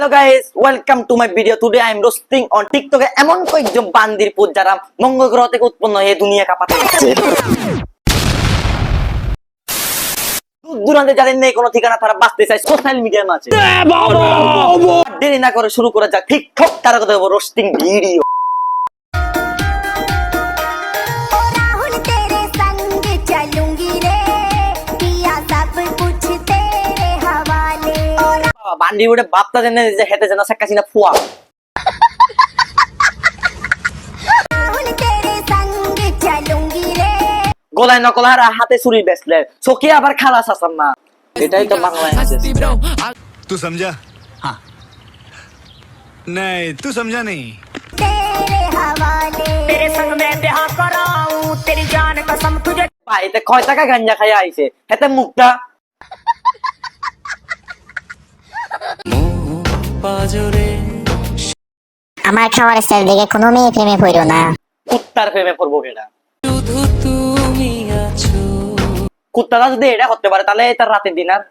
Hello guys, welcome to my video. Today I am roasting on TikTok এমন কয়েকজন বান্দির পুত যারা মঙ্গল গ্রহ থেকে উৎপন্ন হয়ে দুনিয়া কাঁপাতে যাচ্ছে। দূরান্তে যাদের নেই কোনো ঠিকানা, তারা বাঁচতে চায় সোশ্যাল মিডিয়ার মাঝে। দেরি না করে শুরু করা যাক TikTok তারা কথা রোস্টিং ভিডিও। বান্ডি উড়ে বাপটা জেনে যে হেতে জানা সাক্কাছি না ফুয়া গলায় নকল আর হাতে ছুরি বেচলে চোখে আবার খালাস আসাম না। এটাই তো বাংলায় আছে। तू समझा? हाँ नहीं तू समझा नहीं। तेरे संग मैं ब्याह कराऊं तेरी जान कसम तुझे ভাই এতে কয় টাকা গাঞ্জা খাইয়া আইছে হেতে মুখটা আমার খাওয়ার স্টাইল দেখে কোনো মেয়ে প্রেমে পড়ো না। কুত্তার প্রেমে পড়বো কেডা? কুত্তাটা যদি এটা করতে পারে তাহলে তার রাতের ডিনার।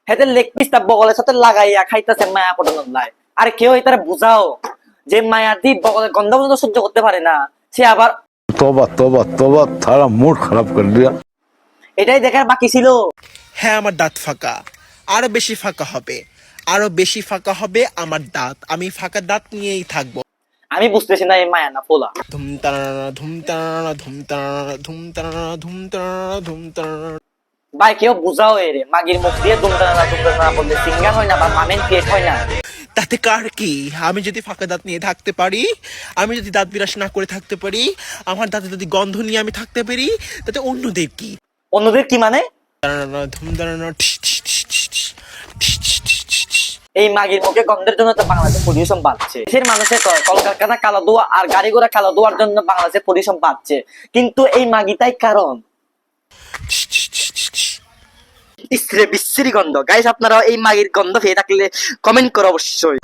হেতে লেগ পিসটা বগলের সাথে লাগাইয়া খাইতেছে মায়া পটানোর লাই। আর কেউ এটারে বুঝাও যে মায়াটি বগলের গন্ধ পর্যন্ত সহ্য করতে পারে না, সে আবার तौबा तौबा तौबा थारा मूड खराब कर दिया। এটাই দেখার বাকি ছিল। হ্যাঁ আমার দাঁত ফাঁকা, আরো বেশি ফাঁকা হবে, আরো বেশি ফাঁকা হবে আমার দাঁত। আমি ফাঁকা দাঁত নিয়েই থাকবো। আমি বুঝতেছি না এই মায়া না পোলা। ধুমতানা ধুমতানা ধুমতানা ধুমতানা ধুমতানা ধুমতানা। ভাই কেউ বুঝাও এরে, মাগির মুখ দিয়ে দুমটানা বললে সিঙ্গার হয় না বা মামেন ক্রিয়েট হয় না। তাতে কার কি? আমি যদি ফাঁকা দাঁত নিয়ে থাকতে পারি, আমি যদি দাঁত বিরাস না করে থাকতে পারি, আমার দাঁতে যদি গন্ধ নিয়ে আমি থাকতে পারি, তাতে অন্যদের কি? অন্যদের কি মানে? ধুমতানা ঠিস ঠিস ঠিস ঠিস ঠিস ঠিস ঠিস ঠিস ঠিস। এই মাগির মুখে গন্ধের জন্য তো বাংলাদেশে পলিউশন বাড়ছে। দেশের মানুষের কলকারখানা কালো ধোয়া আর গাড়ি ঘোড়া কালো ধোয়ার জন্য বাংলাদেশে পলিউশন বাড়ছে, কিন্তু এই মাগিটাই কারণ। ইসরে বিশ্রী গন্ধ। গাইস আপনারা এই মাগির গন্ধ খেয়ে থাকলে কমেন্ট করো অবশ্যই।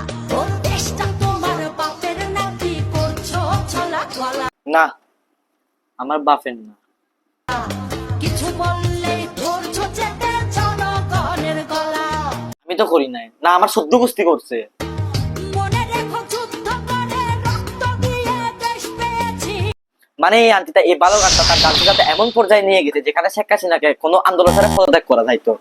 না আমার বাপের না। আমি তো করি নাই, না আমার সদ্য কুস্তি করছে। মানে এই আন্টিটা এই বালক আন্টা তার ডান্সের সাথে এমন পর্যায়ে নিয়ে গেছে যেখানে শেখ হাসিনাকে কোনো আন্দোলন ছাড়া পদত্যাগ করা যাইতো।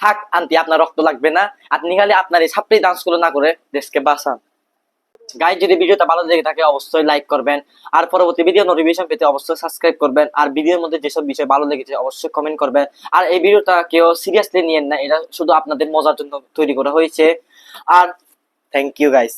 থাক আন্টি আপনার রক্ত লাগবে না, আপনি খালি আপনার এই ছাপড়ি ডান্স গুলো না করে দেশকে বাঁচান। গাইজ যদি ভিডিওটা ভালো লেগে থাকে অবশ্যই লাইক করবেন, আর পরবর্তী ভিডিও নোটিফিকেশন পেতে অবশ্যই সাবস্ক্রাইব করবেন, আর ভিডিওর মধ্যে যেসব বিষয় ভালো লেগেছে অবশ্যই কমেন্ট করবেন। আর এই ভিডিওটা কেউ সিরিয়াসলি নিয়েন না, এটা শুধু আপনাদের মজার জন্য তৈরি করা হয়েছে। আর থ্যাংক ইউ গাইস।